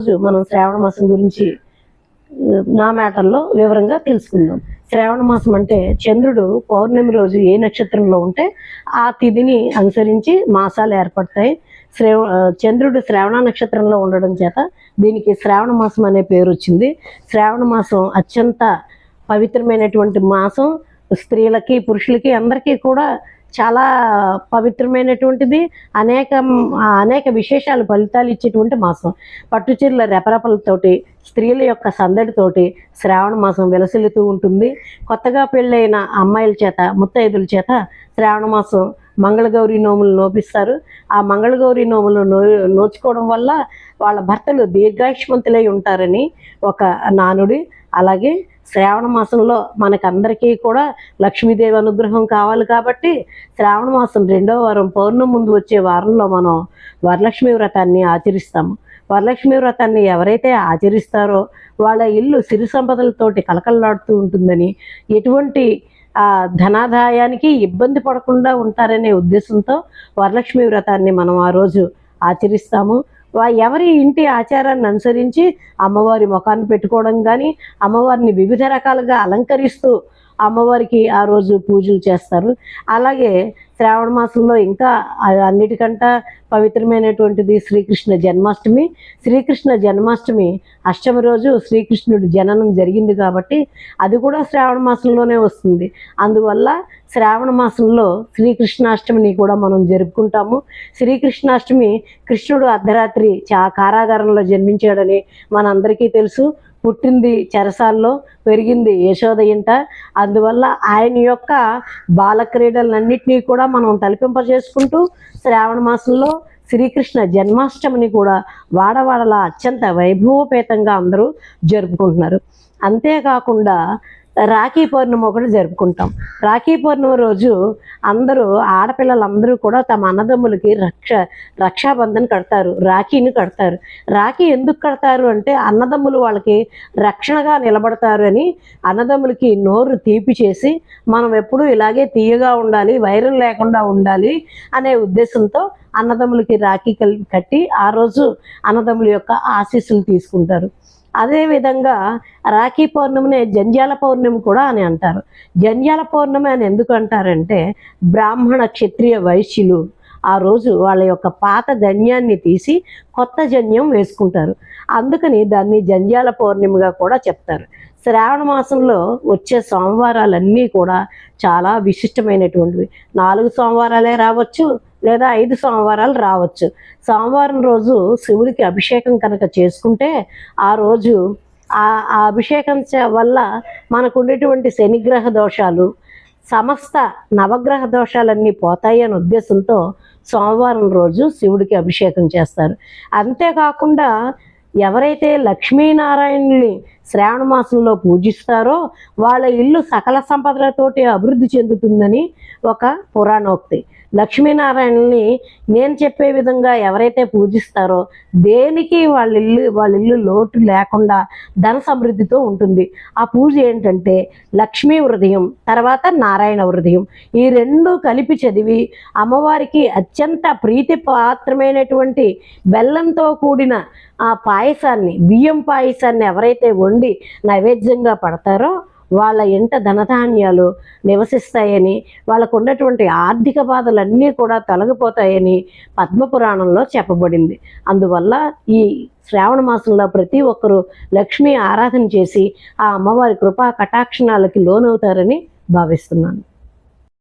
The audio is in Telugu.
రోజు మనం శ్రావణ మాసం గురించి నా మ్యాటర్లో వివరంగా తెలుసుకుందాం. శ్రావణ మాసం అంటే చంద్రుడు పౌర్ణమి రోజు ఏ నక్షత్రంలో ఉంటే ఆ తిథిని అనుసరించి మాసాలు ఏర్పడతాయి. చంద్రుడు శ్రావణ నక్షత్రంలో ఉండడం చేత దీనికి శ్రావణ మాసం అనే పేరు వచ్చింది. శ్రావణ మాసం అత్యంత పవిత్రమైనటువంటి మాసం. స్త్రీలకి పురుషులకి అందరికీ కూడా చాలా పవిత్రమైనటువంటిది. అనేక విశేషాలు ఫలితాలు ఇచ్చేటువంటి మాసం. పట్టుచీరల రెపరెపలతోటి స్త్రీల యొక్క సందడితోటి శ్రావణ మాసం విలసిల్లుతూ ఉంటుంది. కొత్తగా పెళ్ళైన అమ్మాయిల చేత ముత్తైదుల చేత శ్రావణ మాసం మంగళగౌరి నోములు నోపిస్తారు. ఆ మంగళగౌరి నోములు నోచుకోవడం వల్ల వాళ్ళ భర్తలు దీర్ఘాయుష్మంతులై ఉంటారని ఒక నానుడి. అలాగే శ్రావణ మాసంలో మనకందరికీ కూడా లక్ష్మీదేవి అనుగ్రహం కావాలి కాబట్టి శ్రావణ మాసం 2వ వారం పౌర్ణమి ముందు వచ్చే వారంలో మనం వరలక్ష్మి వ్రతాన్ని ఆచరిస్తాము. వరలక్ష్మి వ్రతాన్ని ఎవరైతే ఆచరిస్తారో వాళ్ళ ఇల్లు సిరి సంపదలతోటి కలకల్లాడుతూ ఉంటుందని, ఎటువంటి ధనాదాయానికి ఇబ్బంది పడకుండా ఉంటారనే ఉద్దేశంతో వరలక్ష్మి వ్రతాన్ని మనం ఆ రోజు ఆచరిస్తాము. ఎవరి ఇంటి ఆచారాన్ని అనుసరించి అమ్మవారి ముఖాన్ని పెట్టుకోవడం కానీ, అమ్మవారిని వివిధ రకాలుగా అలంకరిస్తూ అమ్మవారికి ఆ రోజు పూజలు చేస్తారు. అలాగే శ్రావణ మాసంలో ఇంకా అన్నిటికంటే పవిత్రమైనటువంటిది శ్రీకృష్ణ జన్మాష్టమి. శ్రీకృష్ణ జన్మాష్టమి అష్టమి రోజు శ్రీకృష్ణుడి జననం జరిగింది కాబట్టి అది కూడా శ్రావణ మాసంలోనే వస్తుంది. అందువల్ల శ్రావణ మాసంలో శ్రీకృష్ణాష్టమిని కూడా మనం జరుపుకుంటాము. శ్రీకృష్ణాష్టమి కృష్ణుడు అర్ధరాత్రి కారాగారంలో జన్మించాడని మనందరికీ తెలుసు. పుట్టింది చెరసాల్లో, పెరిగింది యశోద ఇంట. అందువల్ల ఆయన యొక్క బాలక్రీడలన్నింటినీ కూడా మనం తలపింపజేసుకుంటూ శ్రావణ మాసంలో శ్రీకృష్ణ జన్మాష్టమిని కూడా వాడవాడలా అత్యంత వైభవోపేతంగా అందరూ జరుపుకుంటున్నారు. అంతేకాకుండా రాఖీ పౌర్ణమి ఒకటి జరుపుకుంటాం. రాఖీ పౌర్ణమి రోజు అందరూ ఆడపిల్లలందరూ కూడా తమ అన్నదమ్ములకి రక్షాబంధన్ కడతారు, రాఖీని కడతారు. రాఖీ ఎందుకు కడతారు అంటే అన్నదమ్ములు వాళ్ళకి రక్షణగా నిలబడతారు అని, అన్నదమ్ములకి నోరు తీపి చేసి మనం ఎప్పుడూ ఇలాగే తీయగా ఉండాలి, వైరం లేకుండా ఉండాలి అనే ఉద్దేశంతో అన్నదమ్ములకి రాఖీ కట్టి ఆ రోజు అన్నదమ్ముల యొక్క ఆశీస్సులు తీసుకుంటారు. అదేవిధంగా రాఖీ పౌర్ణమిని జంధ్యాల పౌర్ణమి కూడా అని అంటారు. జంధ్యాల పౌర్ణమి అని ఎందుకు అంటారంటే బ్రాహ్మణ క్షత్రియ వైశ్యులు ఆ రోజు వాళ్ళ యొక్క పాత జన్యాన్ని తీసి కొత్త జన్యం వేసుకుంటారు. అందుకని దాన్ని జంధ్యాల పౌర్ణమిగా కూడా చెప్తారు. శ్రావణ మాసంలో వచ్చే సోమవారాలన్నీ కూడా చాలా విశిష్టమైనటువంటివి. 4 సోమవారాలే రావచ్చు, లేదా 5 సోమవారాలు రావచ్చు. సోమవారం రోజు శివుడికి అభిషేకం కనుక చేసుకుంటే ఆ రోజు ఆ అభిషేకం వల్ల మనకు ఉండేటువంటి శనిగ్రహ దోషాలు, సమస్త నవగ్రహ దోషాలన్నీ పోతాయి అనే ఉద్దేశంతో సోమవారం రోజు శివుడికి అభిషేకం చేస్తారు. అంతేకాకుండా ఎవరైతే లక్ష్మీనారాయణుని శ్రావణ మాసంలో పూజిస్తారో వాళ్ళ ఇల్లు సకల సంపదలతోటి అభివృద్ధి చెందుతుందని ఒక పురాణోక్తి. లక్ష్మీనారాయణని నేను చెప్పే విధంగా ఎవరైతే పూజిస్తారో దేనికి వాళ్ళ ఇల్లు లోటు లేకుండా ధన సమృద్ధితో ఉంటుంది. ఆ పూజ ఏంటంటే లక్ష్మీ హృదయం, తర్వాత నారాయణ హృదయం, ఈ 2 కలిపి చదివి అమ్మవారికి అత్యంత ప్రీతిపాత్రమైనటువంటి బెల్లంతో కూడిన ఆ పాయసాన్ని, బియ్యం పాయసాన్ని ఎవరైతే వండి నైవేద్యంగా పడతారో వాళ్ళ ఇంట ధనధాన్యాలు నివసిస్తాయని, వాళ్ళకు ఉన్నటువంటి ఆర్థిక బాధలన్నీ కూడా తొలగిపోతాయని పద్మపురాణంలో చెప్పబడింది. అందువల్ల ఈ శ్రావణ మాసంలో ప్రతి ఒక్కరూ లక్ష్మీ ఆరాధన చేసి ఆ అమ్మవారి కృపా కటాక్షణాలకి లోనవుతారని భావిస్తున్నాను.